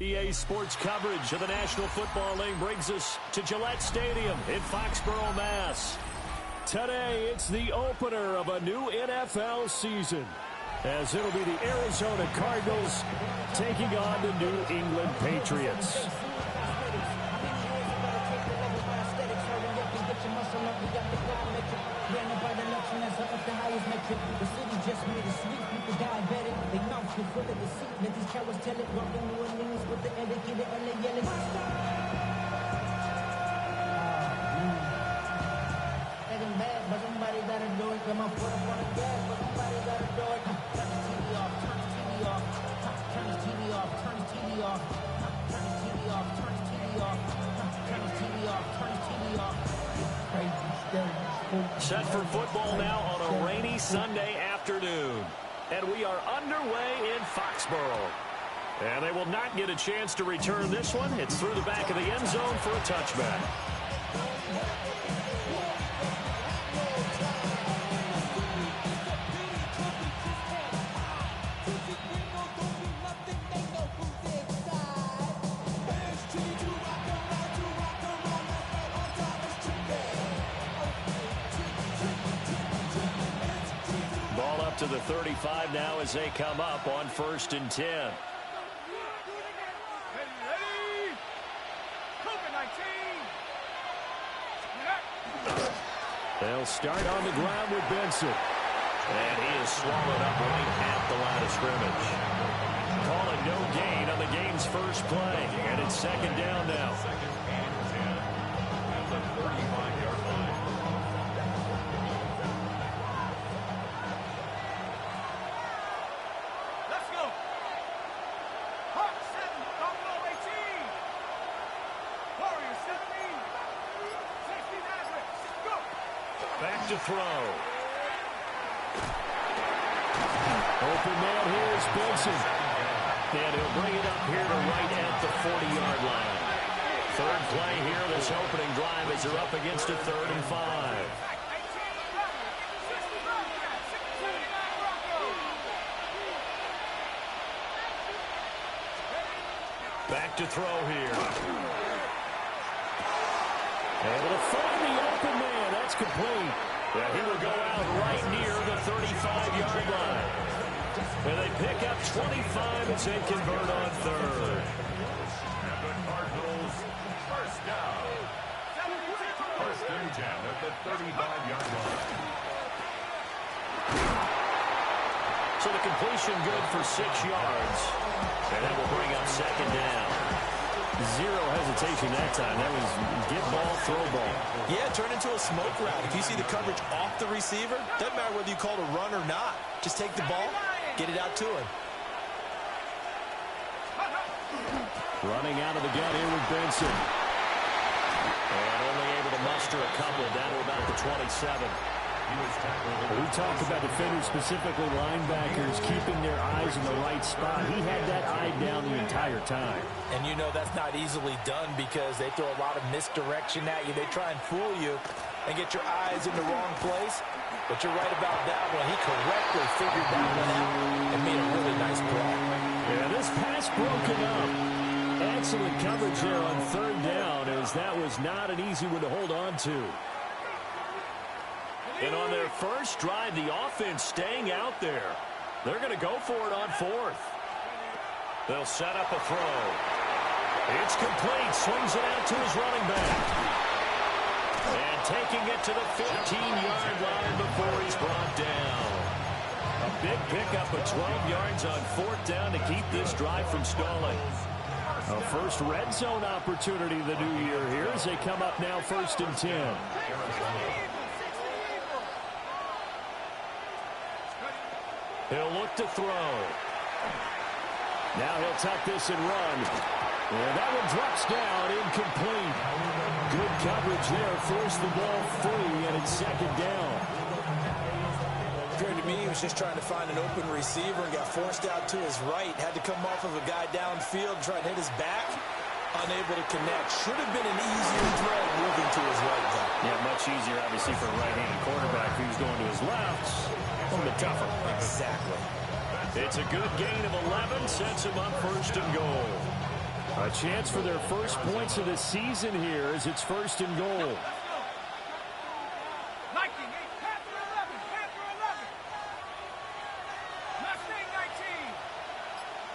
EA Sports coverage of the National Football League brings us to Gillette Stadium in Foxborough, Mass. Today, it's the opener of a new NFL season, as it'll be the Arizona Cardinals taking on the New England Patriots. The city just made a sweep, people diabetic, they mouths get full of deceit. Let these cowards tell it, walking New Orleans with the educated LA yelling. Getting bad, but somebody gotta do it. Come on, put up on the gas, but somebody gotta do it. Turn the TV off, turn the TV off, turn the TV off, turn the TV off, turn the TV off, turn the TV off, turn the TV off, turn the TV off. Crazy stuff. Set for football now on a rainy Sunday afternoon. And we are underway in Foxborough. And they will not get a chance to return this one. It's through the back of the end zone for a touchback. To the 35 now as they come up on 1st and 10. They'll start on the ground with Benson. And he is swallowed up right at the line of scrimmage. Calling no gain on the game's first play. And it's 2nd down now. At the 35-yard line. Back to throw. Open man here is Benson. And he'll bring it up here to right at the 40-yard line. Third play here, this opening drive as they're up against a 3rd and 5. Back to throw here. Able to find the open man. That's complete. And he will go out right near the 35-yard line. And they pick up 25 as they convert on 3rd. the Cardinals first down. First and 10 at the 35-yard line. So the completion good for 6 yards. And that will bring up second down. Zero hesitation that time. That was get ball, throw ball. Yeah, turn into a smoke route. If you see the coverage off the receiver, doesn't matter whether you call it a run or not. Just take the ball, get it out to him. Running out of the gun here with Benson. And only able to muster a couple down to about the 27. We talk about defenders, specifically linebackers, keeping their eyes in the right spot. He had that eye down the entire time. And you know that's not easily done because they throw a lot of misdirection at you. They try and fool you and get your eyes in the wrong place. But you're right about that one. He correctly figured that one out and made a really nice play. Yeah, this pass broken up. Excellent coverage there on third down, as that was not an easy one to hold on to. And on their first drive, the offense staying out there. They're going to go for it on fourth. They'll set up a throw. It's complete. Swings it out to his running back. And taking it to the 15-yard line before he's brought down. A big pickup of 12 yards on fourth down to keep this drive from stalling. A first red zone opportunity the new year here as they come up now first and 10. He'll look to throw. Now he'll tuck this and run. And that one drops down, incomplete. Good coverage there, forced the ball free, and it's second down. Appeared to me he was just trying to find an open receiver and got forced out to his right. Had to come off of a guy downfield, try to hit his back. Unable to connect. Should have been an easier throw moving to his right, though. Yeah, much easier, obviously, for a right-handed quarterback who's going to his left. A little bit tougher. Exactly. It's a good gain of 11, sets him up first and goal. A chance for their first points of the season here as it's first and goal.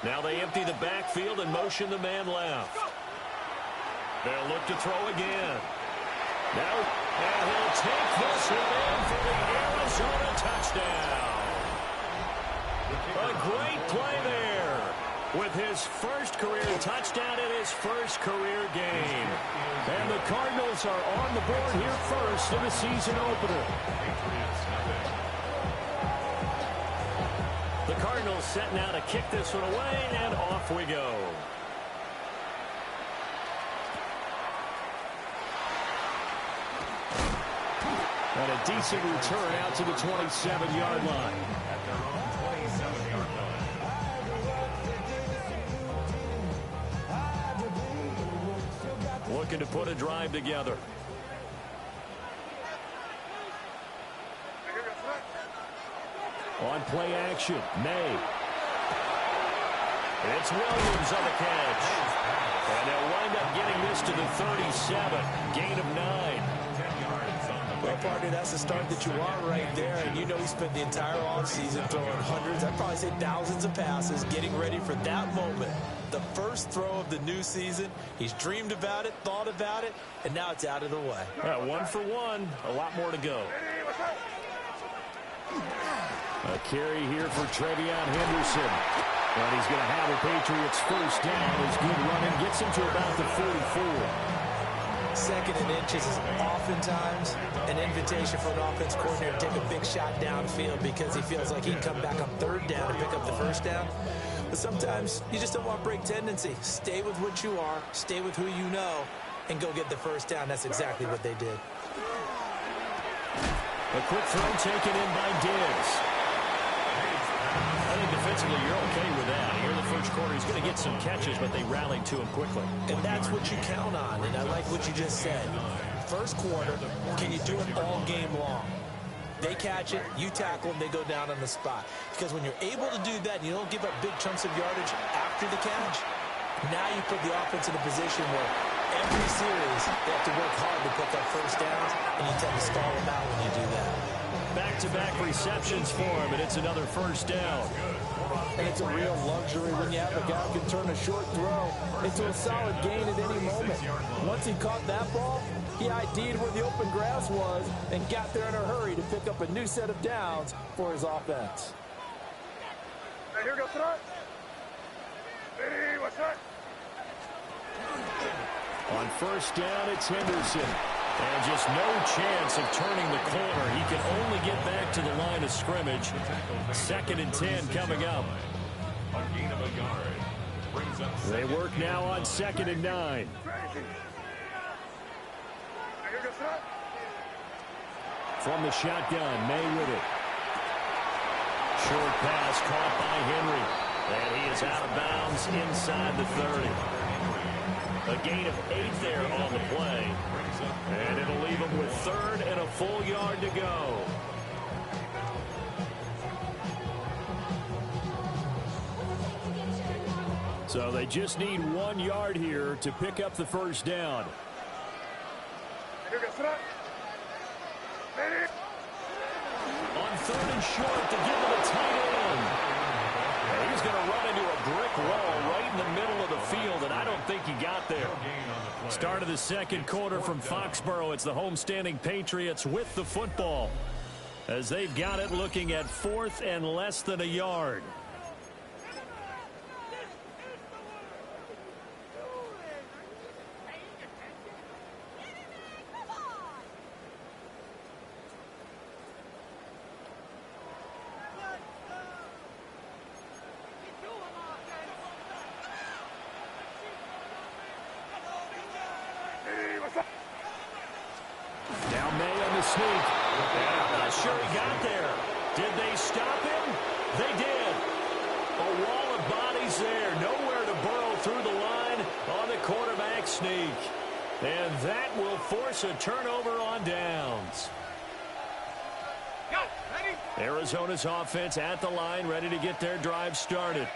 Now they empty the backfield and motion the man left. They'll look to throw again. Now, and he'll take this one in for the Arizona touchdown. A great play there with his first career touchdown in his first career game. And the Cardinals are on the board here first in the season opener. The Cardinals set now to kick this one away, and off we go. And a decent return out to the 27-yard line. At their own 27-yard line. Looking to put a drive together. On play action, May. It's Williams on the catch. And they'll wind up getting this to the 37. Gain of 9. Well, partner, that's the start that you want right there. And you know he spent the entire offseason throwing hundreds, I'd probably say thousands of passes, getting ready for that moment. The first throw of the new season. He's dreamed about it, thought about it, and now it's out of the way. 1 for 1. A lot more to go. A carry here for Trevion Henderson. And he's going to have the Patriots first down. His good running gets him to about the 44. Second and inches is oftentimes an invitation for an offense coordinator to take a big shot downfield because he feels like he can come back on third down and pick up the first down. But sometimes you just don't want break tendency. Stay with what you are, stay with who you know, and go get the first down. That's exactly what they did. A quick throw taken in by Diggs. I think defensively you're okay with that. Here in the first quarter, he's going to get some catches, but they rallied to him quickly. And that's what you count on, and I like what you just said. First quarter, can you do it all game long? They catch it, you tackle them, they go down on the spot. Because when you're able to do that, you don't give up big chunks of yardage after the catch. Now you put the offense in a position where every series they have to work hard to pick up first downs, and you tend to stall them out when you do that. Back-to-back receptions for him, and it's another first down. And it's a real luxury when you have a guy who can turn a short throw into a solid gain at any moment. Once he caught that ball, he ID'd where the open grass was and got there in a hurry to pick up a new set of downs for his offense. Hey, here we go, start. Ready, what's that? On first down, it's Henderson. And just no chance of turning the corner. He can only get back to the line of scrimmage. 2nd and 10 coming up. A gain of a yard. Brings up They work now on 2nd and 9. From the shotgun, May with it. Short pass caught by Henry. And he is out of bounds inside the 30. A gain of 8 there on the play. And it'll leave him with 3rd and a full yard to go. So they just need 1 yard here to pick up the first down. On 3rd and short to give it a tight end. And he's going to run into a brick wall right in the middle of the field, and I don't think he got there. Start of the 2nd quarter from Foxborough. It's the homestanding Patriots with the football as they've got it looking at 4th and less than a yard. Now May on the sneak. I'm not sure he got there. Did they stop him? They did. A wall of bodies there. Nowhere to burrow through the line on the quarterback sneak. And that will force a turnover on downs. Arizona's offense at the line, ready to get their drive started.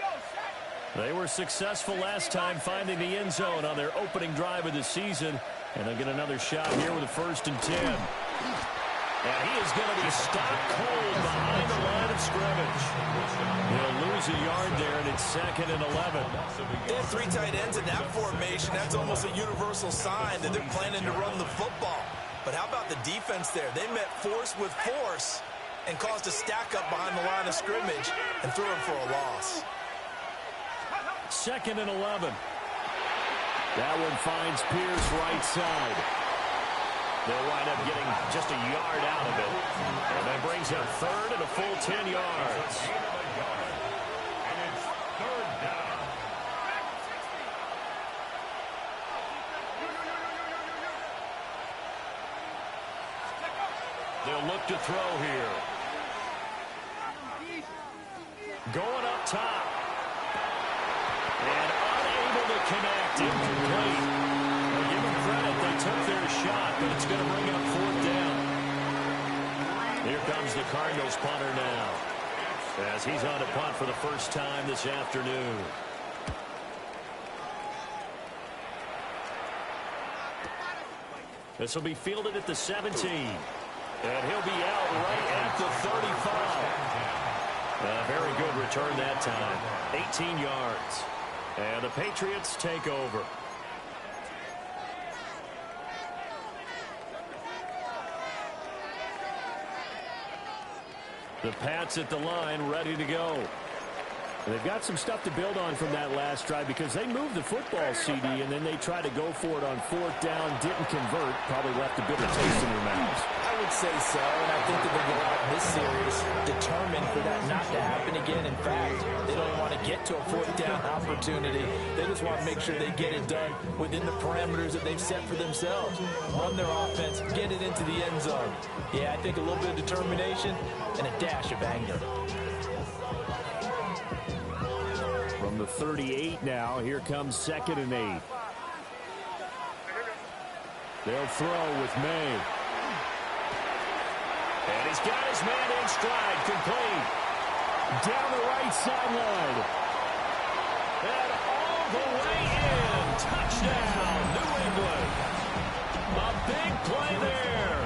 They were successful last time finding the end zone on their opening drive of the season. And they'll get another shot here with a 1st and 10. And he is going to be stopped cold behind the line of scrimmage. He'll lose a yard there, and it's 2nd and 11. They have 3 tight ends in that formation. That's almost a universal sign that they're planning to run the football. But how about the defense there? They met force with force and caused a stack up behind the line of scrimmage and threw him for a loss. 2nd and 11. That one finds Pierce right side. They'll wind up getting just a yard out of it. And that brings up 3rd and a full 10 yards. and it's 3rd down. They'll look to throw here. Going up top. And unable to connect. Incomplete. Well, give them credit. They took their shot, but it's going to bring up 4th down. Here comes the Cardinals punter now, as he's on to punt for the first time this afternoon. This will be fielded at the 17. And he'll be out right at the 35. A very good return that time. 18 yards. And the Patriots take over. The Pats at the line, ready to go. And they've got some stuff to build on from that last drive because they moved the football, CD, and then they tried to go for it on 4th down, didn't convert, probably left a bitter taste in their mouths. I would say so, and I think that they go out in this series determined for that not to happen again. In fact, they don't want to get to a 4th down opportunity. They just want to make sure they get it done within the parameters that they've set for themselves. Run their offense, get it into the end zone. Yeah, I think a little bit of determination and a dash of anger. From the 38 now, here comes 2nd and 8. They'll throw with May. And he's got his man in stride, complete. Down the right sideline. And all the way in. Touchdown, New England. A big play there.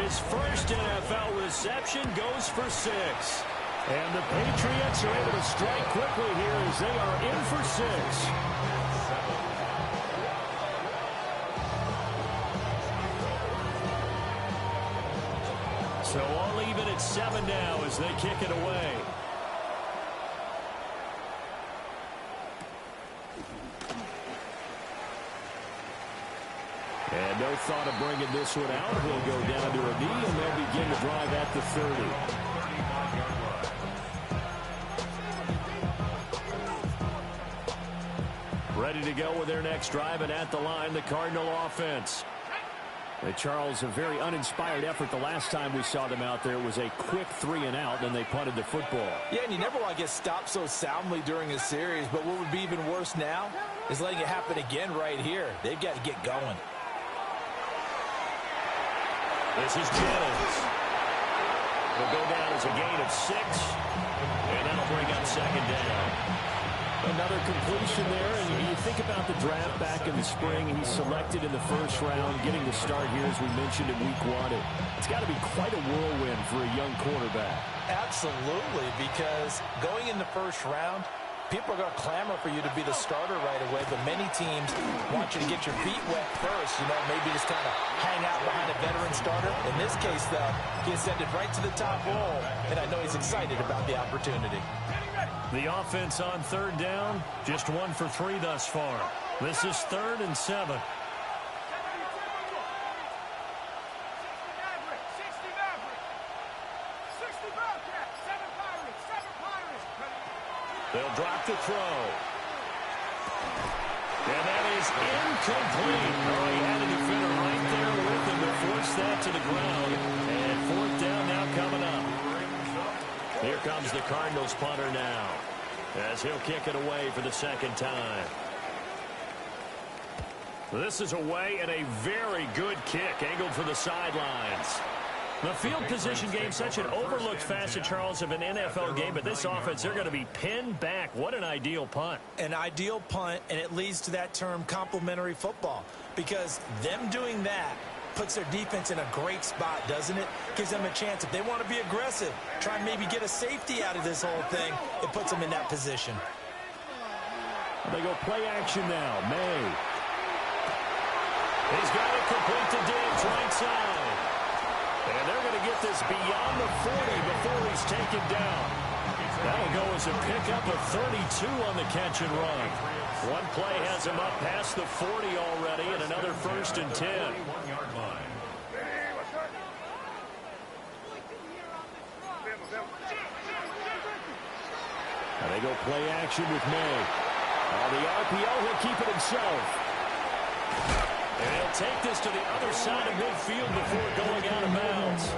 His first NFL reception goes for 6. And the Patriots are able to strike quickly here as they are in for 6. So all even at 7 now as they kick it away. And no thought of bringing this one out. He'll go down to a knee, and they'll begin to drive at the 30. Ready to go with their next drive, and at the line, the Cardinal offense. Charles, a very uninspired effort the last time we saw them out there. It was a quick 3-and-out, and they punted the football. Yeah, and you never want to get stopped so soundly during a series, but what would be even worse now is letting it happen again right here. They've got to get going. This is Jennings. It'll go down as a gain of 6, and that'll bring up 2nd down. Another completion there, and you think about the draft back in the spring. He's selected in the 1st round, getting the start here, as we mentioned in week 1. It's got to be quite a whirlwind for a young quarterback. Absolutely, because going in the 1st round, people are going to clamor for you to be the starter right away, but many teams want you to get your feet wet first, maybe just kind of hang out behind a veteran starter. In this case, though, he ascended right to the top roll, and I know he's excited about the opportunity. The offense on 3rd down, just 1 for 3 thus far. This is 3rd and 7. They'll drop the throw. And that is incomplete. Oh, he had a defender right there with him to force that to the ground. And 4th down now coming up. Here comes the Cardinals punter now, as he'll kick it away for the 2nd time. This is away and a very good kick, angled for the sidelines. The field position game, such an overlooked facet, Charles, of an NFL game, but this offense, they're going to be pinned back. What an ideal punt. An ideal punt, and it leads to that term complementary football, because them doing that puts their defense in a great spot, doesn't it? Gives them a chance. If they want to be aggressive, try and maybe get a safety out of this whole thing, it puts them in that position. They go play action now. May. He's got it complete to Diggs, right side. And they're going to get this beyond the 40 before he's taken down. That'll go as a pickup of 32 on the catch and run. One play has him up past the 40 already, and another 1st and 10. And they go play action with May. The RPO, he'll keep it himself. And he'll take this to the other side of midfield before going out of bounds.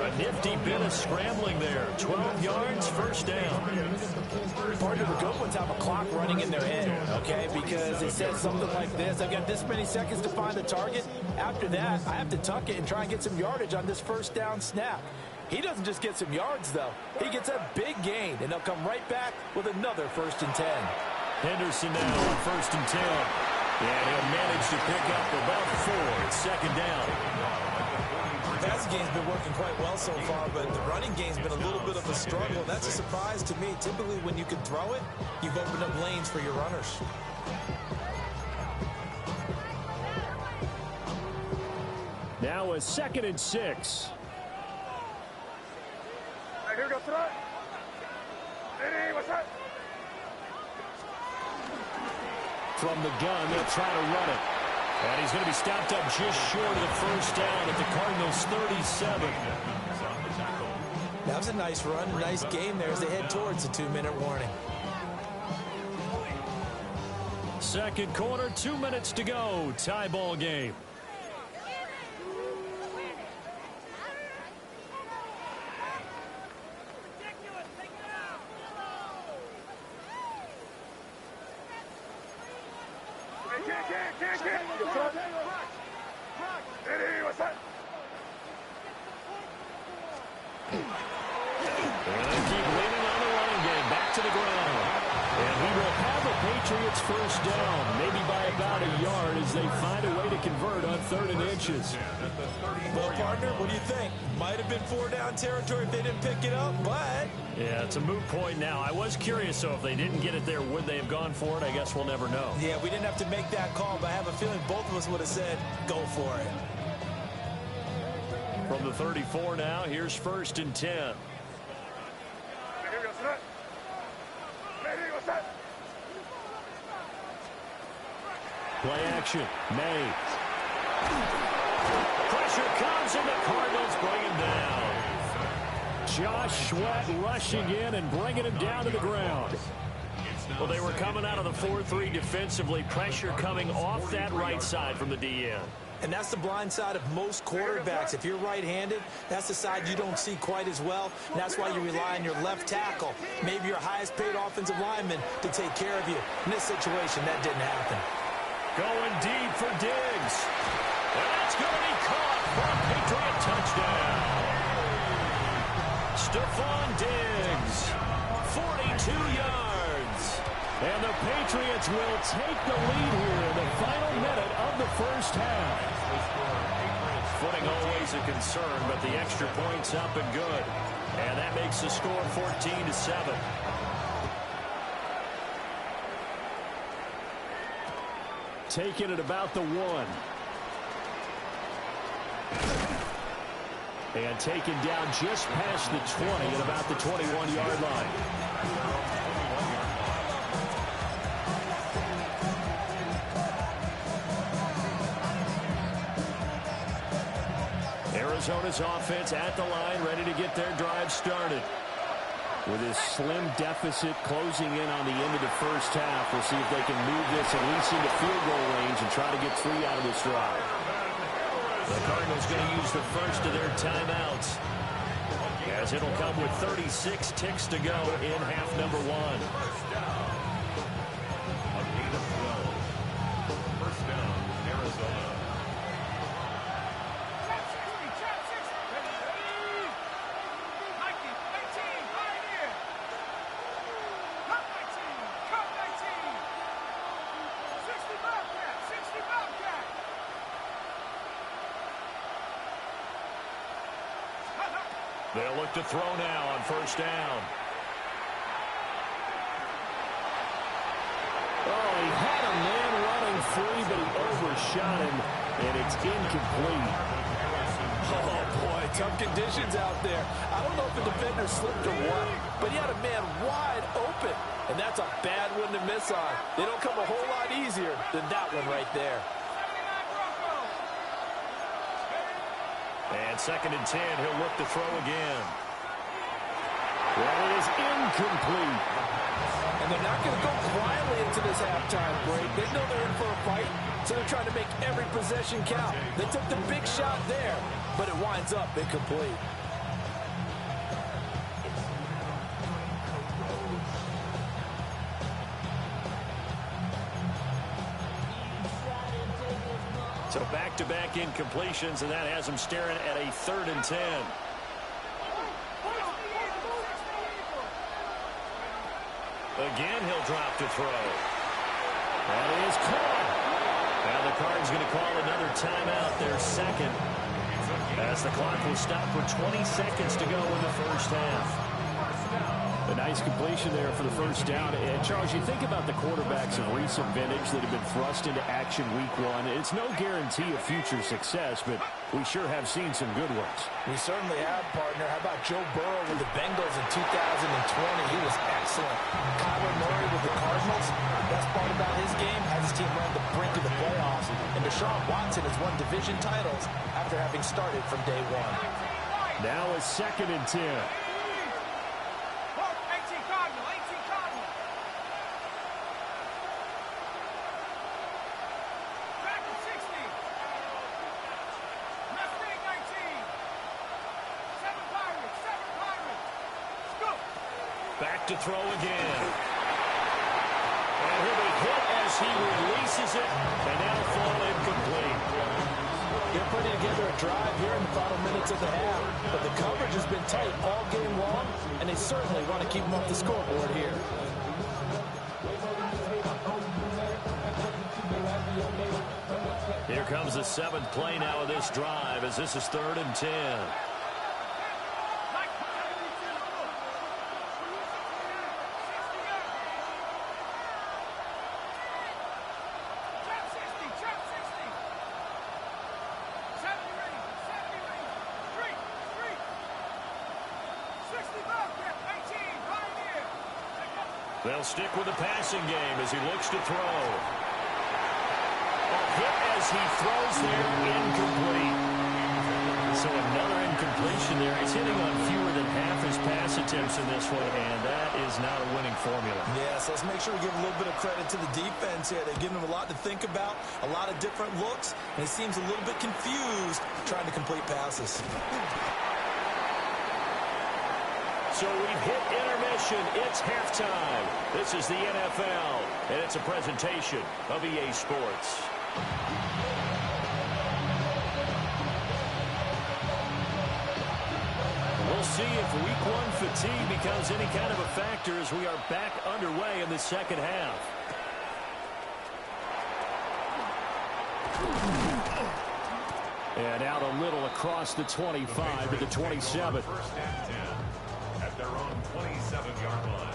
A nifty bit of scrambling there. 12 yards, 1st down. Part of the good ones have a clock running in their head, okay? Because it says something like this. I've got this many seconds to find the target. After that, I have to tuck it and try and get some yardage on this 1st down snap. He doesn't just get some yards, though. He gets a big gain, and they'll come right back with another 1st and 10. Henderson now on 1st and 10. And he'll manage to pick up about 4. It's 2nd down. The passing game's been working quite well so far, but the running game's been a little bit of a struggle. That's a surprise to me. Typically, when you can throw it, you've opened up lanes for your runners. Now a 2nd and 6. Here goes tonight. Hey, what's that? From the gun, they'll try to run it. And he's going to be stopped up just short of the 1st down at the Cardinals' 37. That was a nice run, a nice game there as they head towards the 2-minute warning. 2nd quarter, 2 minutes to go. Tie ball game. Patriots first down, maybe by about a yard as they find a way to convert on 3rd and inches. Well, partner, what do you think? Might have been 4-down territory if they didn't pick it up, but... Yeah, it's a moot point now. I was curious, so if they didn't get it there, would they have gone for it? I guess we'll never know. Yeah, we didn't have to make that call, but I have a feeling both of us would have said, go for it. From the 34 now, here's 1st and 10. Here we go, set. Ready, go, set. Play action. May. Pressure comes, and the Cardinals bring him down. Josh Sweat rushing in and bringing him down to the ground. Well, they were coming out of the 4-3 defensively. Pressure coming off that right side from the DN. And that's the blind side of most quarterbacks. If you're right-handed, that's the side you don't see quite as well. And that's why you rely on your left tackle, maybe your highest-paid offensive lineman, to take care of you. In this situation, that didn't happen. Going deep for Diggs. And that's going to be caught for a Patriot touchdown. Stephon Diggs, 42 yards. And the Patriots will take the lead here in the final minute of the first half. Footing always a concern, but the extra point's up and good. And that makes the score 14-7. Taken at about the 1. And taken down just past the 20 at about the 21-yard line. Arizona's offense at the line, ready to get their drive started. With his slim deficit closing in on the end of the first half, we'll see if they can move this at least into field goal range and try to get 3 out of this drive. The Cardinals going to use the first of their timeouts, as it'll come with 36 ticks to go in half number 1. First down, Arizona. They'll look to throw now on first down. Oh, he had a man running free, but he overshot him, and it's incomplete. Oh, boy, tough conditions out there. I don't know if the defender slipped or what, but he had a man wide open, and that's a bad one to miss on. They don't come a whole lot easier than that one right there. And 2nd and 10, he'll look to throw again. Well, it is incomplete. And they're not going to go quietly into this halftime break. They know they're in for a fight, so they're trying to make every possession count. They took the big shot there, but it winds up incomplete. So back-to-back incompletions, and that has him staring at a 3rd and 10. Again, he'll drop to throw. That is caught. Now the Cards going to call another timeout, their second, as the clock will stop for 20 seconds to go in the first half. A nice completion there for the first down. And Charles, you think about the quarterbacks of recent vintage that have been thrust into action week 1. It's no guarantee of future success, but we sure have seen some good ones. We certainly have, partner. How about Joe Burrow with the Bengals in 2020? He was excellent. Kyler Murray with the Cardinals. The best part about his game has his team run the brink of the playoffs. And Deshaun Watson has won division titles after having started from day 1. Now a 2nd and 10. Back to throw again. And he'll be hit as he releases it, and that'll fall incomplete. They're putting together a drive here in the final minutes of the half, but the coverage has been tight all game long, and they certainly want to keep them off the scoreboard here. comes the 7th play now of this drive as this is 3rd and 10. They'll stick with the passing game as he looks to throw. A hit as he throws there, incomplete. So another incompletion there. He's hitting on fewer than half his pass attempts in this one, and that is not a winning formula. Yes, let's make sure we give a little bit of credit to the defense here. They've given him a lot to think about, a lot of different looks, and he seems a little bit confused trying to complete passes. So we've hit intermission. It's halftime. This is the NFL, and it's a presentation of EA Sports. We'll see if Week 1 fatigue becomes any kind of a factor as we are back underway in the second half. And out a little across the 25 to the 27. First and 10 at their own 27-yard line.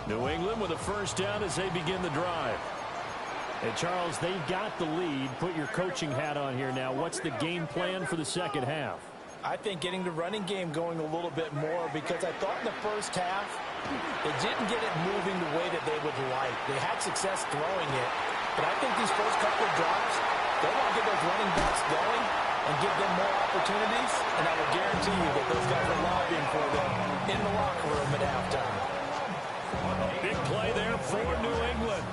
New England with a first down as they begin the drive. Hey, Charles, they've got the lead. Put your coaching hat on here now. What's the game plan for the second half? I think getting the running game going a little bit more, because I thought in the first half they didn't get it moving the way that they would like. They had success throwing it, but I think these first couple of drives, they want to get those running backs going and give them more opportunities, and I will guarantee you that those guys are lobbying for them in the locker room at halftime. Big play there for New England.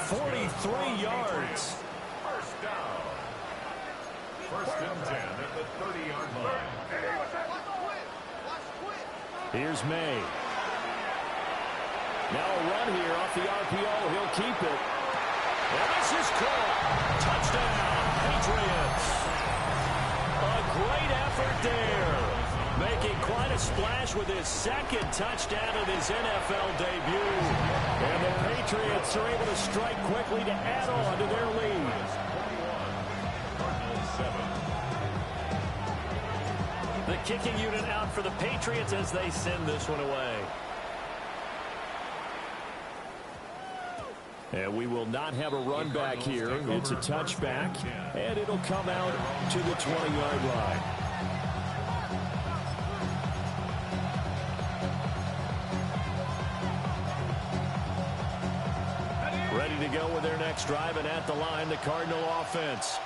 43 yards. First down. First and 10 at the 30-yard line. Here's May. Now a run here off the RPO. He'll keep it. And this is caught. Touchdown, Patriots. A great effort there. Making quite a splash with his second touchdown of his NFL debut. And the Patriots are able to strike quickly to add on to their lead. 21, the kicking unit out for the Patriots as they send this one away. And we will not have a run back here. It's a touchback, and it'll come out to the 20-yard line. Ready to go with their next drive, and at the line, the Cardinal offense.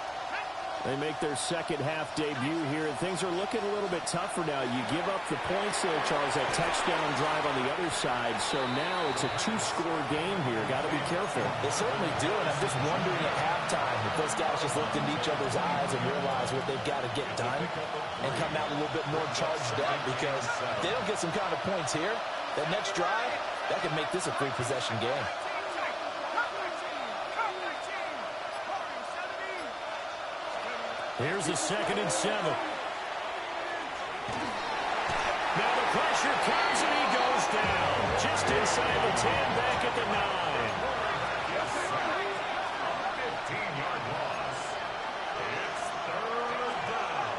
They make their second half debut here, and things are looking a little bit tougher now. You give up the points there, Charles, that touchdown drive on the other side. So now it's a two-score game here. Got to be careful. They certainly do, and I'm just wondering at halftime if those guys just looked into each other's eyes and realized what they've got to get done and come out a little bit more charged up, because if they don't get some kind of points here, that next drive, that could make this a three-possession game. Here's a 2nd and 7. Now the pressure comes and he goes down. Just inside the 10, back at the 9. Yes, sir. A 15-yard loss. It's 3rd down.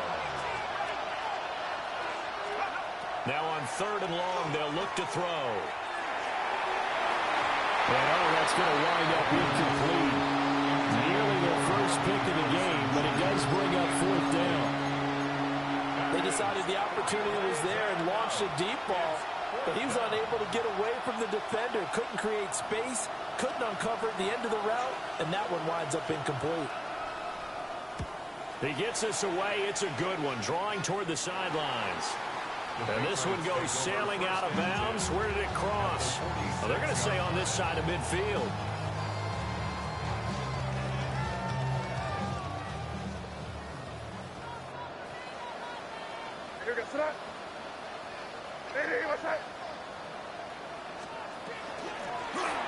Now on 3rd and long, they'll look to throw. Well, that's going to wind up incomplete. Nearly their first pick of the game, but it does bring up 4th down. They decided the opportunity was there and launched a deep ball, but he was unable to get away from the defender, couldn't create space, couldn't uncover the end of the route, and that one winds up incomplete. He gets this away. It's a good one, drawing toward the sidelines. And this one goes sailing out of bounds. Where did it cross? Well, they're going to say on this side of midfield.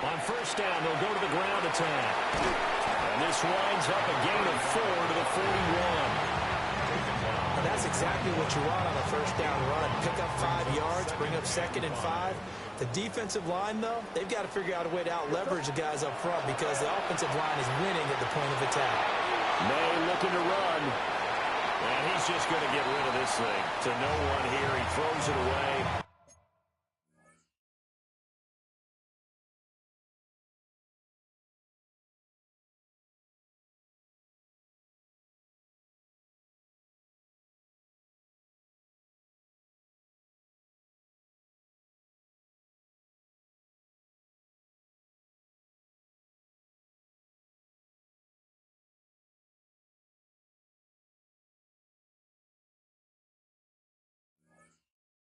On first down, they'll go to the ground attack. And this winds up a gain of 4 to the 41. that's exactly what you want on a first down run. Pick up 5 yards, bring up 2nd and 5. The defensive line, though, they've got to figure out a way to out-leverage the guys up front because the offensive line is winning at the point of attack. May looking to run. And he's just going to get rid of this thing. To no one here. He throws it away.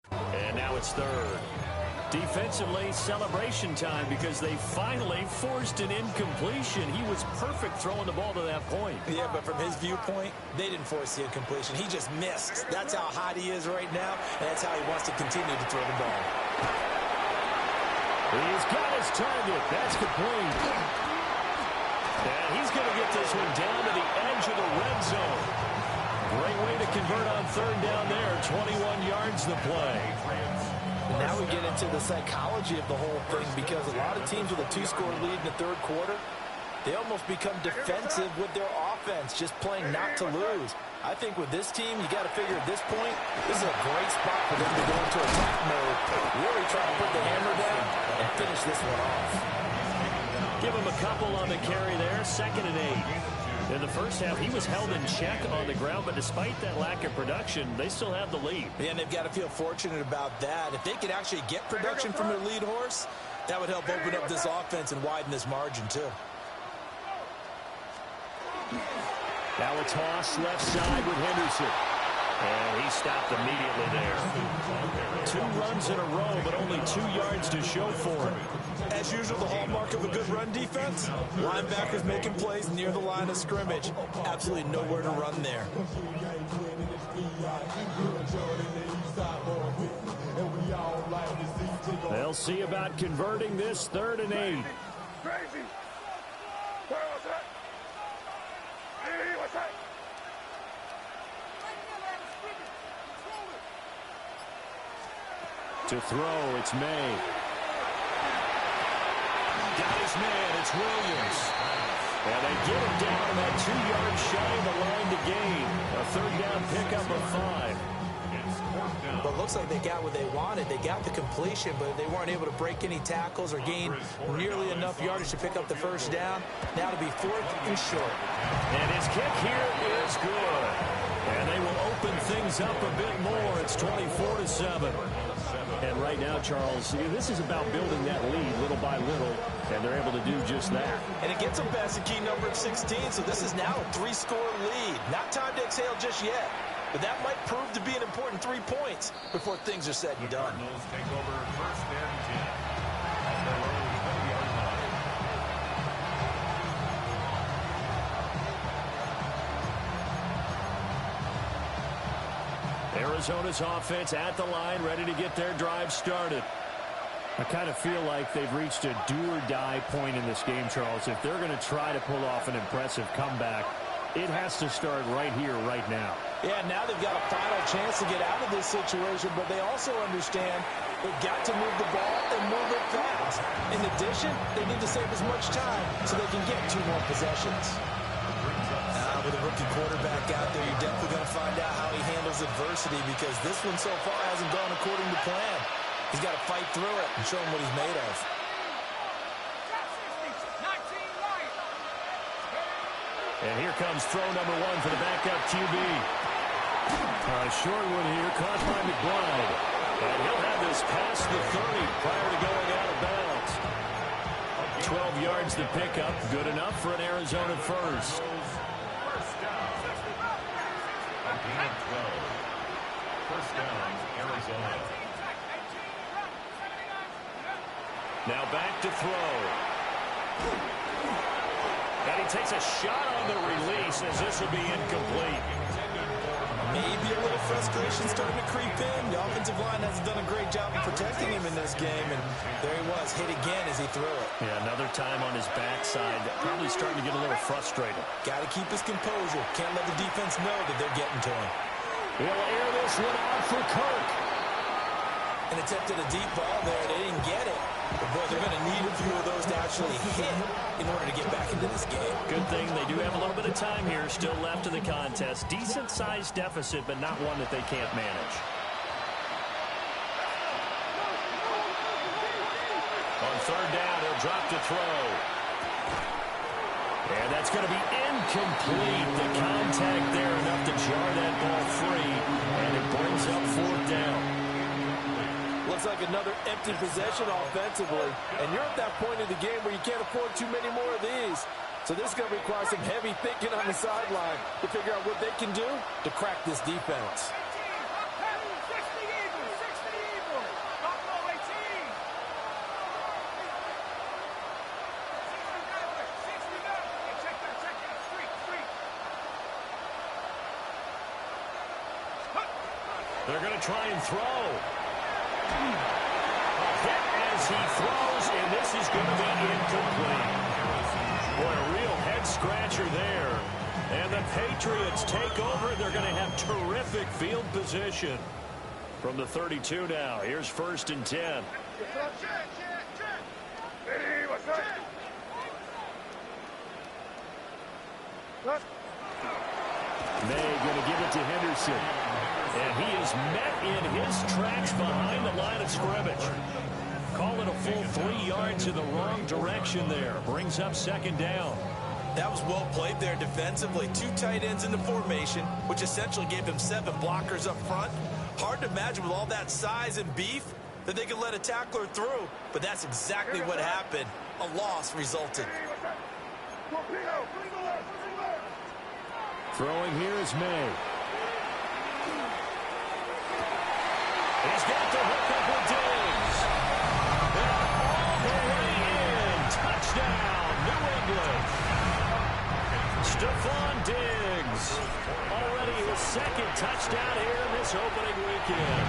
And now it's 3rd. Defensively, celebration time because they finally forced an incompletion. He was perfect throwing the ball to that point. Yeah, but from his viewpoint, they didn't force the incompletion. He just missed. That's how hot he is right now, and that's how he wants to continue to throw the ball. He's got his target. That's complete. And he's going to get this one down to the edge of the red zone. Great way to convert on 3rd down there. 21 yards the play. And now we get into the psychology of the whole thing because a lot of teams with a 2-score lead in the 3rd quarter, they almost become defensive with their offense, just playing not to lose. I think with this team, you got to figure at this point, this is a great spot for them to go into attack mode, really try to put the hammer down and finish this one off. Give him a couple on the carry there. 2nd and 8. In the first half, he was held in check on the ground, but despite that lack of production, they still have the lead. And they've got to feel fortunate about that. If they could actually get production from their lead horse, that would help open up this offense and widen this margin, too. Now a toss left side with Henderson. And he stopped immediately there. 2 runs in a row, but only 2 yards to show for him. As usual, the hallmark of a good run defense, linebackers making plays near the line of scrimmage. Absolutely nowhere to run there. They'll see about converting this 3rd and 8. Crazy. Where was that? Hey, what's that? To throw, it's May. Got his man, it's Williams. And they get him down about 2 yards shy of the line to gain. A 3rd down pickup of 5. But it looks like they got what they wanted. They got the completion, but they weren't able to break any tackles or gain nearly enough yardage to pick up the 1st down. Now to be 4th and short. And his kick here is good. And they will open things up a bit more. It's 24-7. And right now, Charles, this is about building that lead little by little, and they're able to do just that. And it gets them past the key number of 16, so this is now a 3-score lead. Not time to exhale just yet, but that might prove to be an important 3 points before things are said and done. Cardinals take over 1st and 10 at their own 20-yard line. Arizona's offense at the line, ready to get their drive started. I kind of feel like they've reached a do-or-die point in this game, Charles. If they're going to try to pull off an impressive comeback, it has to start right here, right now. Yeah, now they've got a final chance to get out of this situation, but they also understand they've got to move the ball and move it fast. In addition, they need to save as much time so they can get 2 more possessions. With a rookie quarterback out there, you're definitely going to find out how he handles adversity because this one so far hasn't gone according to plan. He's got to fight through it and show him what he's made of. And here comes throw number 1 for the backup QB. A short one here, caught by McBride. And he'll have this past the 30 prior to going out of bounds. 12 yards to pick up, good enough for an Arizona first. First down, Arizona. Now back to throw. And he takes a shot on the release as this will be incomplete. Maybe a little frustration starting to creep in. The offensive line hasn't done a great job of protecting him in this game, and there he was, hit again as he threw it. Yeah, another time on his backside, probably starting to get a little frustrated. Got to keep his composure. Can't let the defense know that they're getting to him. He'll air this one out for Kirk. And attempted a deep ball there. They didn't get it. But, boy, they're going to need a few of those to actually hit in order to get back into this game. Good thing they do have a little bit of time here still left in the contest. Decent-sized deficit, but not one that they can't manage. On third down, he'll drop to throw. And that's going to be incomplete. The contact there enough to jar that ball free. And it brings up fourth down. Looks like another empty possession offensively. And you're at that point in the game where you can't afford too many more of these. So this is going to require some heavy thinking on the sideline to figure out what they can do to crack this defense. They're going to try and throw. A hit as he throws, and this is going to be incomplete. Boy, a real head-scratcher there. And the Patriots take over. They're going to have terrific field position. From the 32 now, here's 1st and 10. May going to give it to Henderson. And he is met in his tracks behind the line of scrimmage. Call it a full 3 yards in the wrong direction there. Brings up 2nd down. That was well played there defensively. 2 tight ends in the formation, which essentially gave them 7 blockers up front. Hard to imagine with all that size and beef that they could let a tackler through. But that's exactly what happened. A loss resulted. Throwing here is May. He's got the hook up with Diggs. And all the way in. Touchdown, New England. Stephon Diggs. Already his 2nd touchdown here in this opening weekend.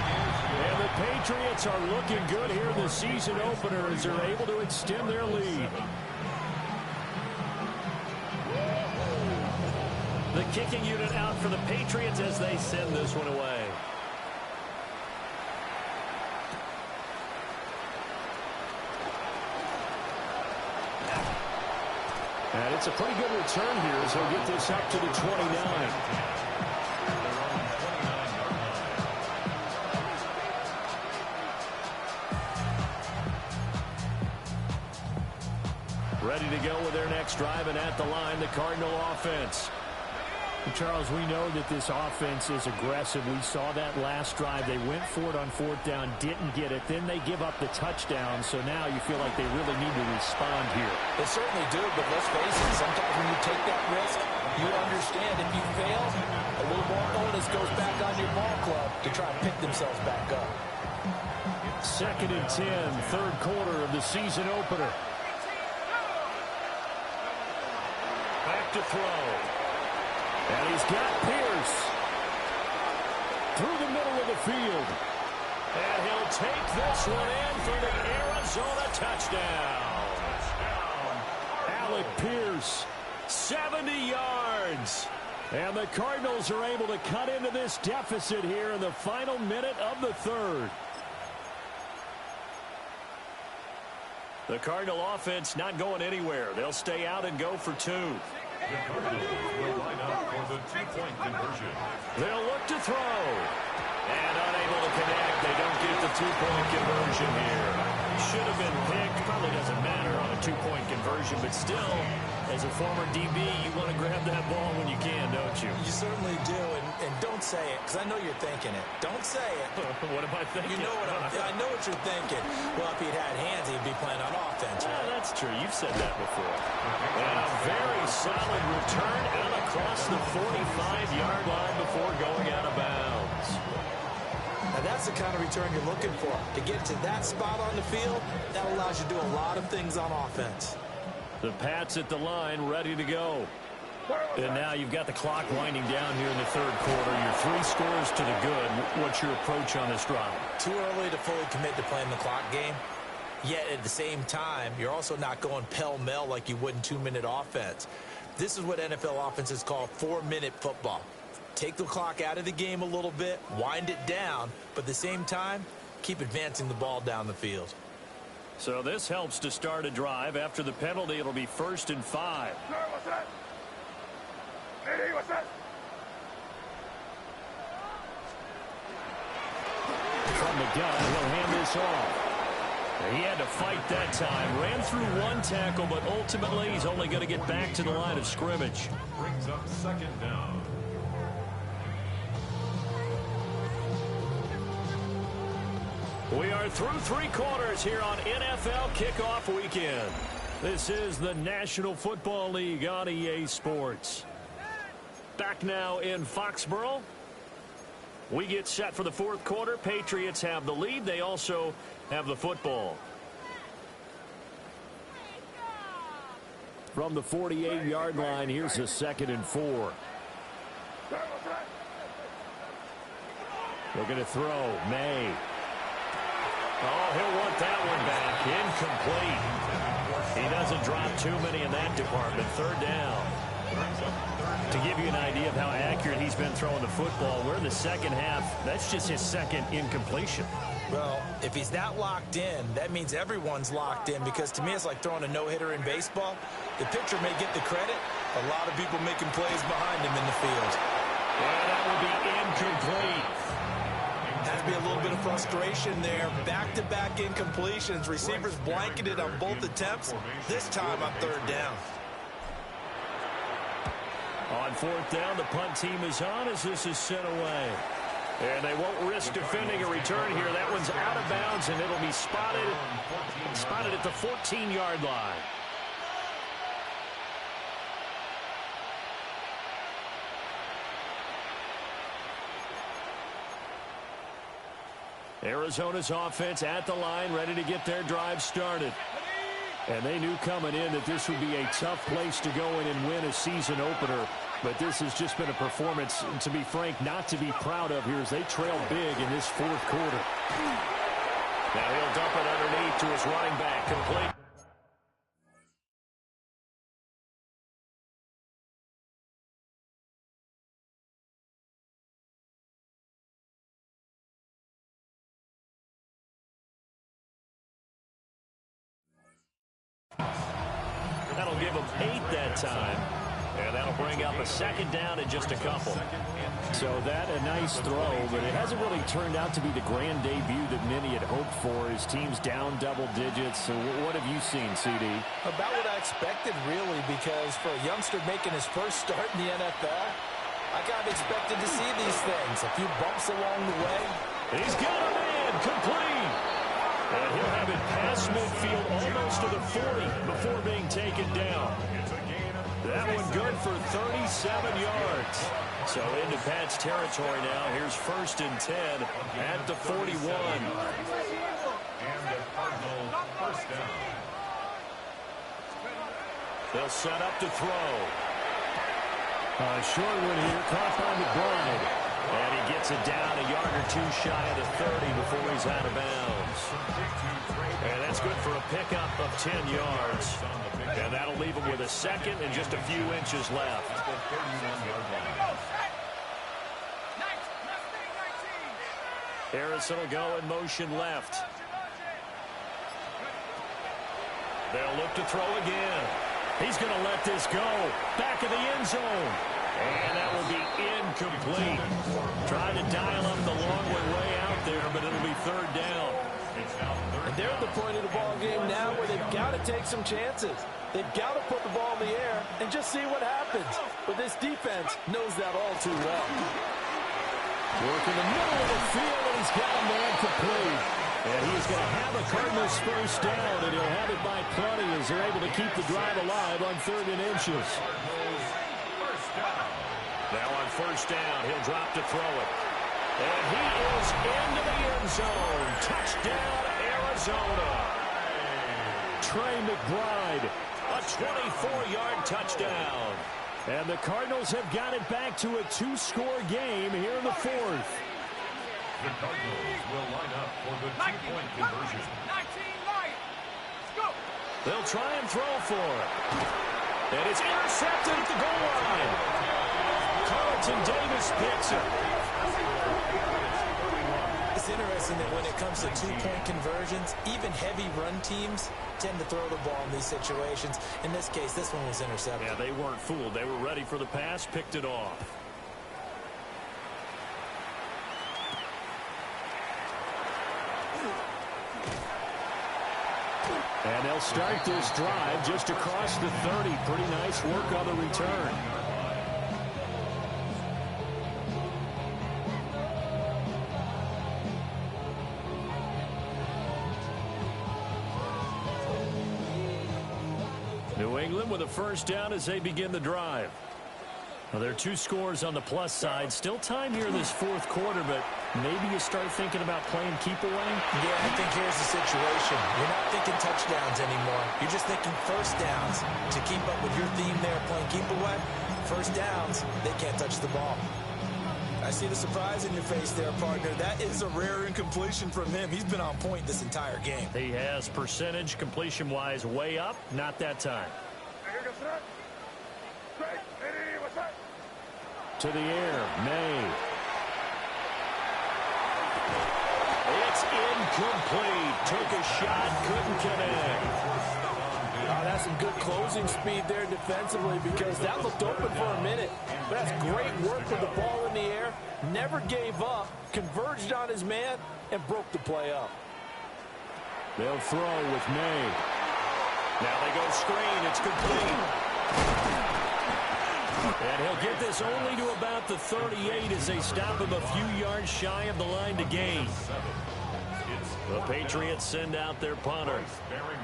And the Patriots are looking good here in the season opener as they're able to extend their lead. The kicking unit out for the Patriots as they send this one away. And it's a pretty good return here as he'll get this up to the 29. Ready to go with their next drive, and at the line, the Cardinal offense. Charles, we know that this offense is aggressive. We saw that last drive. They went for it on 4th down, didn't get it. Then they give up the touchdown. So now you feel like they really need to respond here. They certainly do, but let's face it, sometimes when you take that risk, you understand if you fail, a little more onus goes back on your ball club to try and pick themselves back up. 2nd and 10, 3rd quarter of the season opener. Back to throw. And he's got Pierce through the middle of the field. And he'll take this one in for the Arizona touchdown. Alec Pierce, 70 yards. And the Cardinals are able to cut into this deficit here in the final minute of the 3rd. The Cardinal offense not going anywhere. They'll stay out and go for 2. The Cardinals will line up for the 2-point conversion. They'll look to throw. And unable to connect. They don't get the 2-point conversion here. Should have been picked. Probably doesn't matter on a 2-point conversion. But still, as a former DB, you want to grab that ball when you can, don't you? You certainly do. And don't say it, because I know you're thinking it. Don't say it. What am I thinking? You know what I know what you're thinking. Well, if he'd had hands, he'd be playing on offense. Yeah, that's true. You've said that before. And a very solid return out across the 45-yard line before going out of bounds. And that's the kind of return you're looking for. To get to that spot on the field, that allows you to do a lot of things on offense. The Pats at the line, ready to go. And now you've got the clock winding down here in the 3rd quarter. You're 3 scores to the good. What's your approach on this drive? Too early to fully commit to playing the clock game. Yet at the same time, you're also not going pell-mell like you would in 2-minute offense. This is what NFL offenses call 4-minute football. Take the clock out of the game a little bit, wind it down, but at the same time, keep advancing the ball down the field. So this helps to start a drive. After the penalty, it'll be 1st and 5. Sir, what's that? Lady, what's that? From the gun, he'll hand this off. He had to fight that time. Ran through one tackle, but ultimately he's only going to get back to the line of scrimmage. Brings up 2nd down. We are through 3 quarters here on NFL Kickoff Weekend. This is the National Football League on EA Sports. Back now in Foxborough. We get set for the 4th quarter. Patriots have the lead. They also have the football. From the 48-yard line, here's a 2nd and 4. Sir, what's that? Looking to throw. May. Oh, he'll want that one back. Incomplete. He doesn't drop too many in that department. 3rd down. To give you an idea of how accurate he's been throwing the football, we're in the 2nd half. That's just his 2nd incompletion. Well, if he's that locked in, that means everyone's locked in, because to me it's like throwing a no-hitter in baseball. The pitcher may get the credit, a lot of people making plays behind him in the field. And that will be incomplete. Has to be a little bit of frustration there. Back-to-back incompletions. Receivers blanketed on both attempts. This time on 3rd down. On 4th down, the punt team is on as this is sent away. And they won't risk defending a return here. That one's out of bounds, and it'll be spotted at the 14-yard line. Arizona's offense at the line, ready to get their drive started. And they knew coming in that this would be a tough place to go in and win a season opener. But this has just been a performance, to be frank, not to be proud of here as they trail big in this 4th quarter. Now he'll dump it underneath to his running back. Complete. That'll give him 8 that time. And that'll bring up a 2nd down and just a couple. So that a nice throw, but it hasn't really turned out to be the grand debut that many had hoped for. His team's down double digits. So what have you seen, CD? About what I expected, really, because for a youngster making his first start in the NFL, I kind of expected to see these things. A few bumps along the way. He's got a man complete. And he'll have it past midfield almost to the 40 before being taken down. That one good for 37 yards. So into Pat's territory now. Here's 1st and 10 at the 41. And the Cardinals 1st down. They'll set up to throw. Short one here, caught by McBride. And he gets it down a yard or 2 shy of the 30 before he's out of bounds. And that's good for a pickup of 10 yards. And that'll leave him with a 2nd and just a few inches left. Harrison will go in motion left. They'll look to throw again. He's going to let this go. Back of the end zone. And that will be incomplete. Trying to dial up the long way out there, but it'll be 3rd down. And they're at the point of the ball game now where they've got to take some chances. They've got to put the ball in the air and just see what happens. But this defense knows that all too well. Work in the middle of the field, and he's got a man complete. And he's going to have a Cardinals 1st down, and he'll have it by plenty as they're able to keep the drive alive on 3rd and inches. Now on 1st down, he'll drop to throw it. And he is into the end zone. Touchdown, Arizona. Trey McBride, a 24-yard touchdown. And the Cardinals have got it back to a 2-score game here in the 4th. The Cardinals will line up for the 2-point conversion. 19 Lions. Let's go. They'll try and throw for it. And it's intercepted at the goal line. Called Carlton Davis picks it. It's interesting that when it comes to two-point conversions, even heavy run teams tend to throw the ball in these situations. In this case, this one was intercepted. Yeah, they weren't fooled. They were ready for the pass, picked it off. And they'll start this drive just across the 30. Pretty nice work on the return. New England with a first down as they begin the drive. Well, there are two scores on the plus side. Still time here in this fourth quarter, but maybe you start thinking about playing keep away? Yeah, I think here's the situation. You're not thinking touchdowns anymore. You're just thinking first downs. To keep up with your theme there, playing keep away, first downs, they can't touch the ball. I see the surprise in your face there, partner. That is a rare incompletion from him. He's been on point this entire game. He has percentage completion-wise way up. Not that time. To the air, May. It's incomplete. Took a shot, couldn't connect. That's some good closing speed there defensively because that looked open for a minute. But that's great work with the ball in the air. Never gave up, converged on his man, and broke the play up. They'll throw with May. Now they go screen. It's complete. And he'll get this only to about the 38 as they stop him a few yards shy of the line to gain. The Patriots send out their punter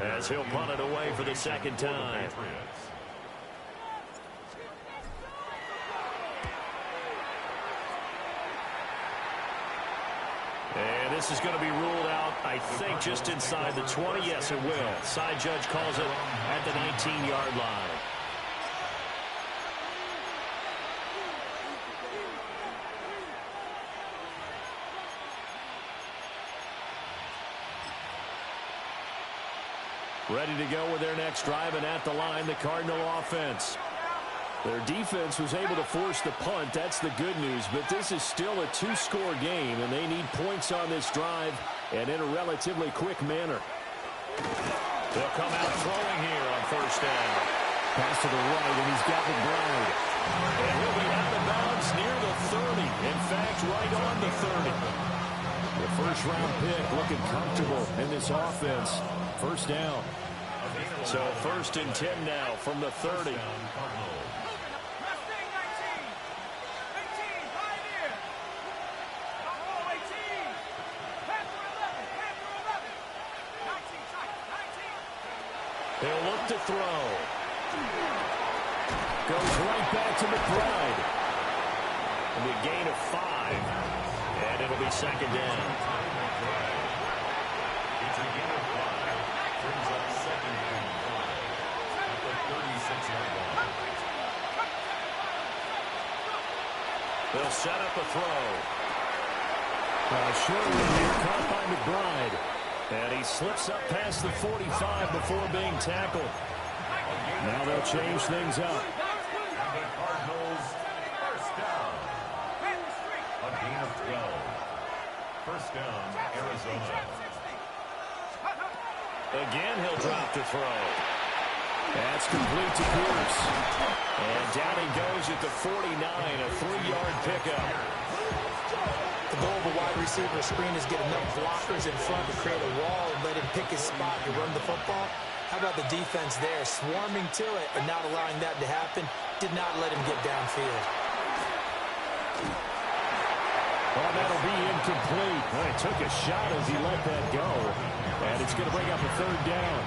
as he'll punt it away for the second time. And this is going to be ruled out, I think, just inside the 20. Yes, it will. Side judge calls it at the 19-yard line. Ready to go with their next drive, and at the line, the Cardinal offense. Their defense was able to force the punt. That's the good news, but this is still a two-score game, and they need points on this drive and in a relatively quick manner. They'll come out throwing here on first down. Pass to the right, and he's got McBride. And he'll be out of bounds near the 30. In fact, right on the 30. The first-round pick looking comfortable in this offense. First down. So 1st and 10 now from the 30. They'll look to throw. Goes right back to McBride. It'll be a gain of 5. And it'll be second down. It's a gain of 5. Brings up second and 5 at the 36-yard line. They'll set up a throw. Short one here, caught by McBride. And he slips up past the 45 before being tackled. Now they'll change things up. And the Cardinals, first down. A gain of 12. First down, Arizona. Again, he'll drop to throw. That's complete to Pierce. And down he goes at the 49, a 3-yard pickup. The goal of a wide receiver screen is get enough blockers in front to create a wall and let him pick his spot to run the football. How about the defense there, swarming to it and not allowing that to happen? Did not let him get downfield. Well, that'll be incomplete. Well, he took a shot as he let that go. And it's going to bring up a third down.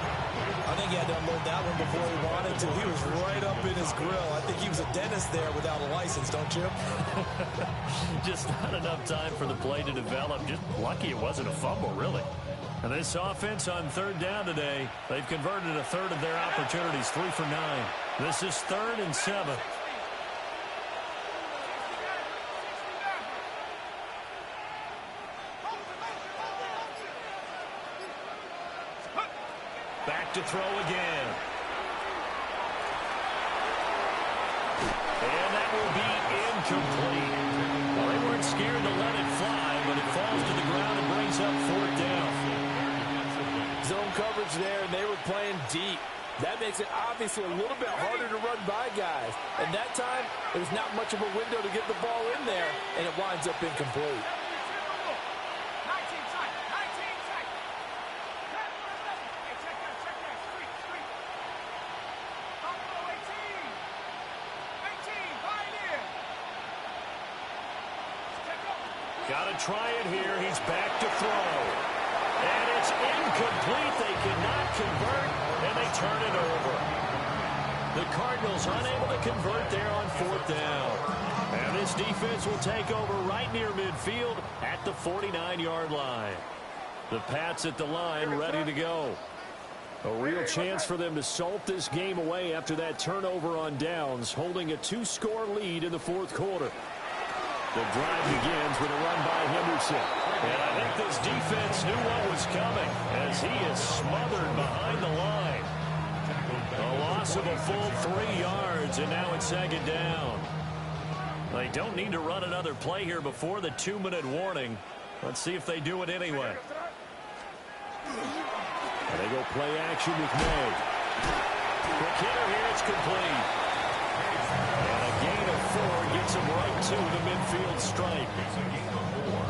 I think he had to unload that one before he wanted to. He was right up in his grill. I think he was a dentist there without a license, don't you? Just not enough time for the play to develop. Just lucky it wasn't a fumble, really. And this offense on third down today, they've converted a third of their opportunities, 3 for 9. This is 3rd and 7. Back to throw again. And that will be incomplete. Well, they weren't scared to let it fly, but it falls to the ground and brings up 4th down. Zone coverage there, and they were playing deep. That makes it obviously a little bit harder to run by guys. And that time, there's not much of a window to get the ball in there, and it winds up incomplete. Got to try it here. He's back to throw. And it's incomplete. They cannot convert, and they turn it over. The Cardinals unable to convert there on 4th down. And this defense will take over right near midfield at the 49-yard line. The Pats at the line ready to go. A real chance for them to salt this game away after that turnover on downs, holding a 2-score lead in the 4th quarter. The drive begins with a run by Henderson. And I think this defense knew what was coming as he is smothered behind the line. A loss of a full 3 yards, and now it's 2nd down. They don't need to run another play here before the 2-minute warning. Let's see if they do it anyway. And they go play action with May. Quick hitter here, it's complete. And a gain of 4 gets him right to the midfield stripe.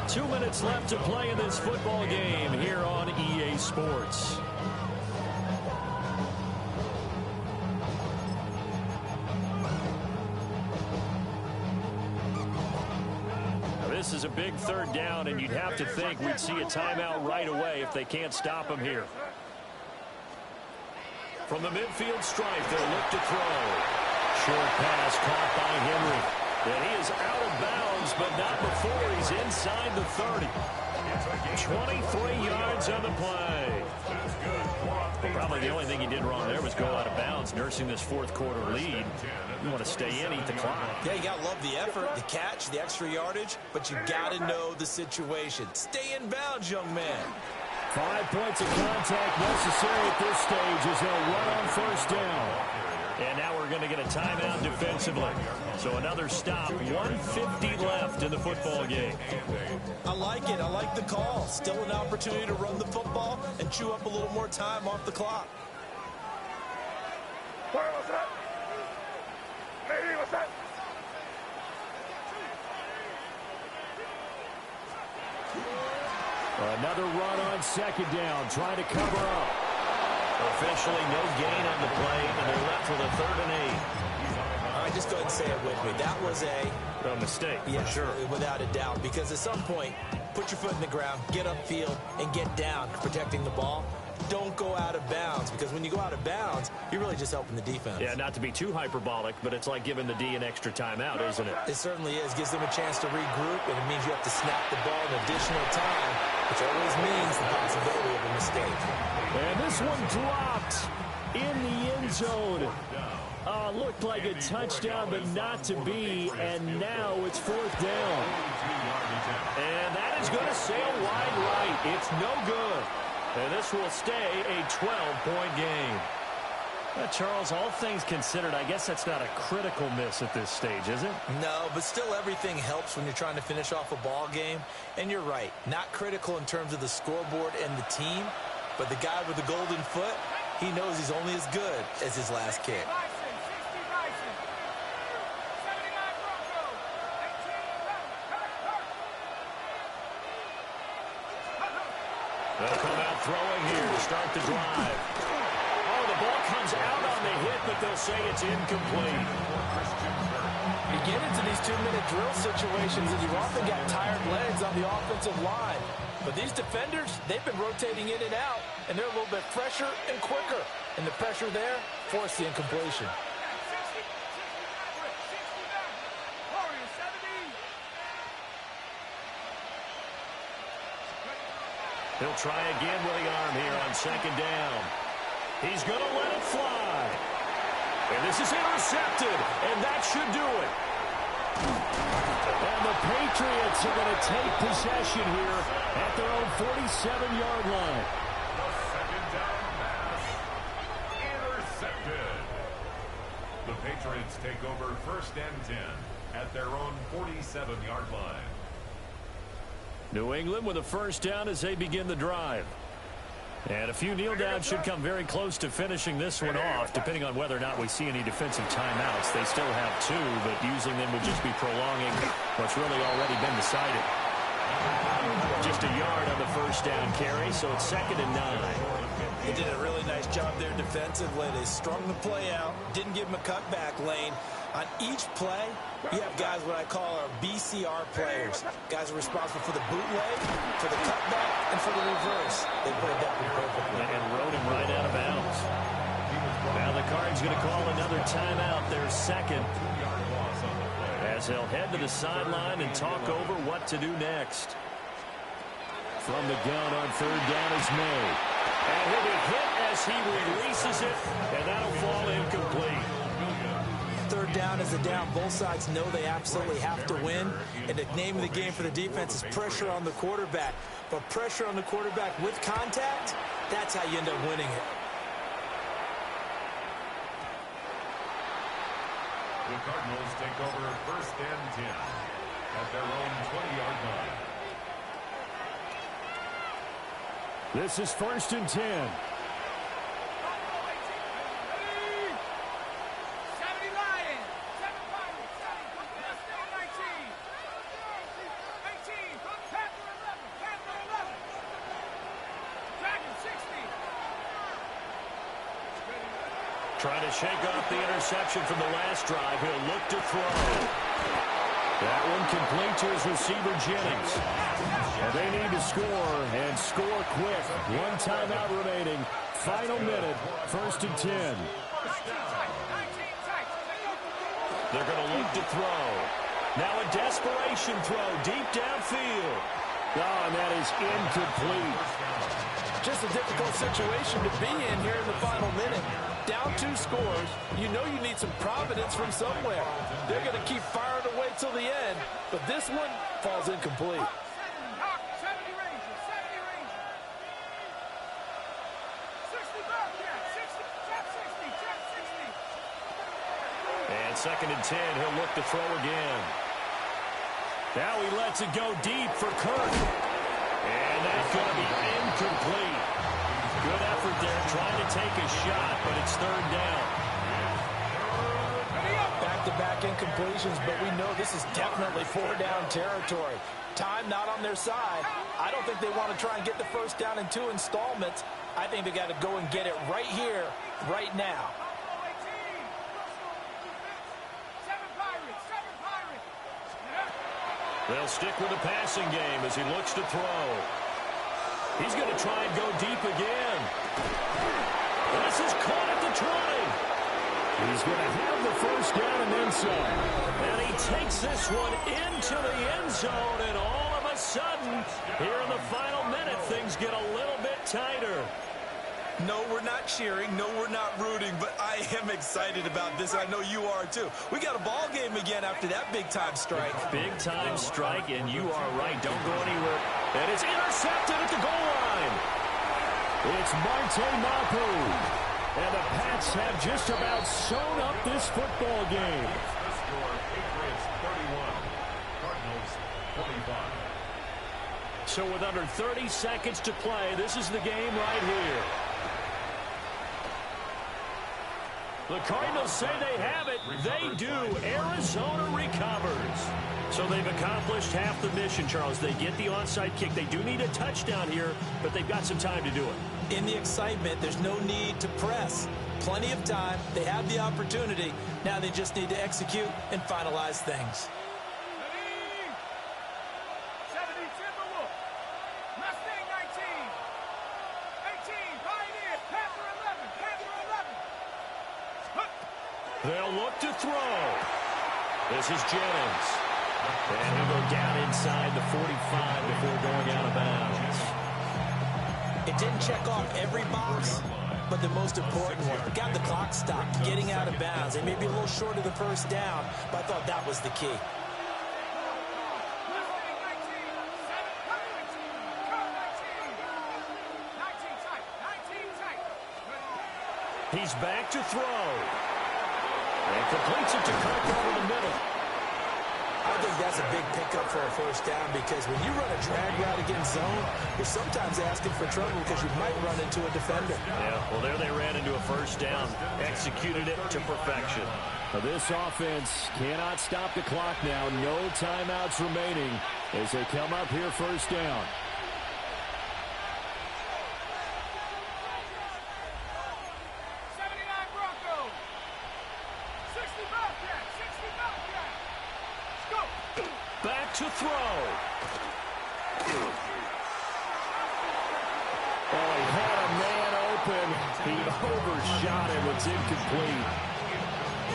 2 minutes left to play in this football game here on EA Sports. Now this is a big 3rd down, and you'd have to think we'd see a timeout right away if they can't stop him here. From the midfield stripe, they'll look to throw. Short pass caught by Henry. And he is out of bounds, but not before he's inside the 30. 23 yards on the play. Well, probably the only thing he did wrong there was go out of bounds, nursing this 4th quarter lead. You want to stay in, eat the clock. Yeah, you got to love the effort, the catch, the extra yardage, but you got to know the situation. Stay in bounds, young man. 5 points of contact necessary at this stage as they'll run on 1st down. And now we're going to get a timeout defensively. So another stop, 1:50 left in the football game. I like it. I like the call. Still an opportunity to run the football and chew up a little more time off the clock. What's that? Hey, what's that? Another run on 2nd down, trying to cover up. Officially no gain on the play, and they're left with a 3rd and 8. All right, just go ahead and say it with me. That was a mistake, yeah, for sure. Without a doubt, because at some point, put your foot in the ground, get upfield, and get down protecting the ball. Don't go out of bounds, because when you go out of bounds, you're really just helping the defense. Yeah, not to be too hyperbolic, but it's like giving the D an extra timeout, isn't it? It certainly is. Gives them a chance to regroup, and it means you have to snap the ball an additional time, which always means the possibility of a mistake. And this one dropped in the end zone. Looked like a touchdown, but not to be, and now it's 4th down. And that is going to sail wide right. It's no good. And this will stay a 12-point game. Charles, all things considered, I guess that's not a critical miss at this stage, is it? No, but still everything helps when you're trying to finish off a ball game. And you're right, not critical in terms of the scoreboard and the team, but the guy with the golden foot, he knows he's only as good as his last kick. They'll come out throwing here to start the drive. Oh, the ball comes out on the hit, but they'll say it's incomplete. You get into these 2-minute drill situations, and you've often got tired legs on the offensive line. But these defenders, they've been rotating in and out, and they're a little bit fresher and quicker. And the pressure there forced the incompletion. He'll try again with the arm here on 2nd down. He's going to let it fly. And this is intercepted, and that should do it. And the Patriots are going to take possession here at their own 47-yard line. The 2nd down pass intercepted. The Patriots take over 1st and 10 at their own 47-yard line. New England with a first down as they begin the drive. And a few kneel downs should come very close to finishing this one off, depending on whether or not we see any defensive timeouts. They still have 2, but using them would just be prolonging what's really already been decided. Just a yard on the first down carry, so it's 2nd and 9. They did a really nice job there defensively. They strung the play out, didn't give them a cutback lane. On each play, you have guys what I call our BCR players. Guys are responsible for the bootleg, for the cutback, and for the reverse. They played that one perfectly. And rode him right out of bounds. Now the Cards going to call another timeout, their 2nd. As they'll head to the sideline and talk over what to do next. From the gun on 3rd down is May. And he'll be hit as he releases it, and that'll fall incomplete. 3rd down is a down. Both sides know they absolutely have to win. And the name of the game for the defense is pressure on the quarterback. But pressure on the quarterback with contact, that's how you end up winning it. The Cardinals take over 1st and 10 at their own 20-yard line. This is 1st and 10. Trying to shake off the interception from the last drive. He'll look to throw. That one complete to his receiver, Jennings. And they need to score, and score quick. 1 timeout remaining. Final minute, 1st and 10. They're going to look to throw. Now a desperation throw deep downfield. Oh, and that is incomplete. Just a difficult situation to be in here in the final minute. Down 2 scores, you know you need some providence from somewhere. They're going to keep firing away till the end, but this one falls incomplete. And 2nd and 10, he'll look to throw again. Now he lets it go deep for Kirk. And that's going to be incomplete. Good effort there, trying to take a shot, but it's 3rd down. Back-to-back incompletions, but we know this is definitely 4-down territory. Time not on their side. I don't think they want to try and get the first down in 2 installments. I think they got to go and get it right here, right now. They'll stick with the passing game as he looks to throw. He's going to try and go deep again. This is caught at the 20. He's going to have the first down and then some. And he takes this one into the end zone, and all of a sudden, here in the final minute, things get a little bit tighter. No, we're not cheering. No, we're not rooting, but I am excited about this. I know you are, too. We got a ball game again after that big-time strike. Big-time strike, and you are right. Don't go anywhere. And it's intercepted at the goal line. It's Marte Mapu. And the Pats have just about sewn up this football game. The score, Patriots 31, Cardinals 25. So with under 30 seconds to play, this is the game right here. The Cardinals say they have it. They do. Arizona recovers. So they've accomplished half the mission, Charles. They get the onside kick. They do need a touchdown here, but they've got some time to do it. In the excitement, there's no need to press. Plenty of time. They have the opportunity. Now they just need to execute and finalize things. They'll look to throw. This is Jennings. And he'll go down inside the 45 before going out of bounds. It didn't check off every box, but the most important one. Got the clock stopped, getting out of bounds. They may be a little short of the first down, but I thought that was the key. He's back to throw. And completes it to Kirk over the middle. I think that's a big pickup for a first down because when you run a drag route against zone, you're sometimes asking for trouble because you might run into a defender. Yeah, well, there they ran into a first down. Executed it to perfection. Now this offense cannot stop the clock now. No timeouts remaining as they come up here first down. Back to throw. Oh, he had a man open. He overshot him. It's incomplete.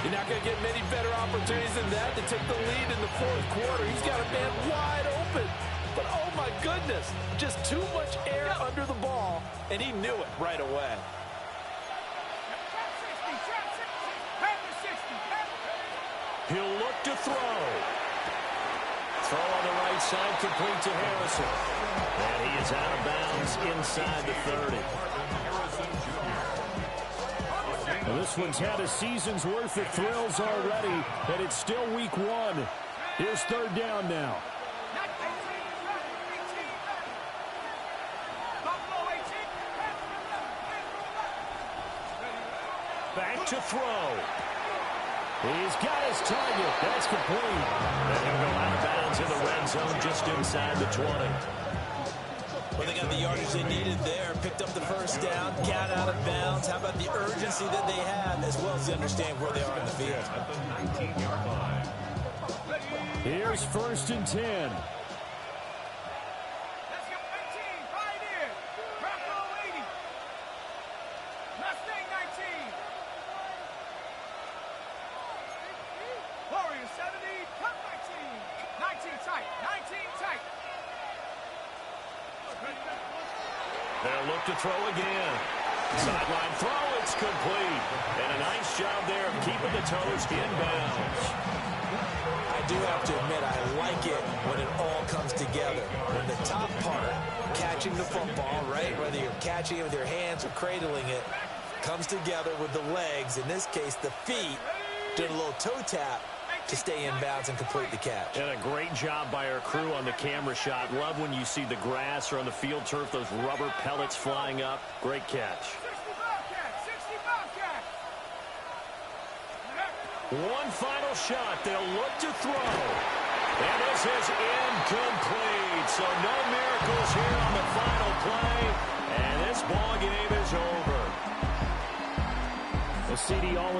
You're not going to get many better opportunities than that to take the lead in the fourth quarter. He's got a man wide open. But, oh, my goodness, just too much air under the ball, and he knew it right away. He'll look to throw. Throw on the right side, complete to Harrison. And he is out of bounds inside the 30. Well, this one's had a season's worth of thrills already, and it's still week one. Here's third down now. Back to throw. He's got his target. That's complete. And he'll go out of bounds in the red zone just inside the 20. Well, they got the yardage they needed there. Picked up the first down. Got out of bounds. How about the urgency that they have as well as they understand where they are in the field? At the 19-yard line. Here's first and 10. They'll look to throw again. Sideline throw, it's complete. And a nice job there of keeping the toes in bounds. I do have to admit, I like it when it all comes together. When the top part, catching the football, right, whether you're catching it with your hands or cradling it, comes together with the legs, in this case the feet, doing a little toe tap to stay in bounds and complete the catch. And a great job by our crew on the camera shot. Love when you see the grass or on the field turf, those rubber pellets flying up. Great catch. One final shot. They'll look to throw. And this is incomplete. So no miracles here on the final play. And this ball game is over. The CD always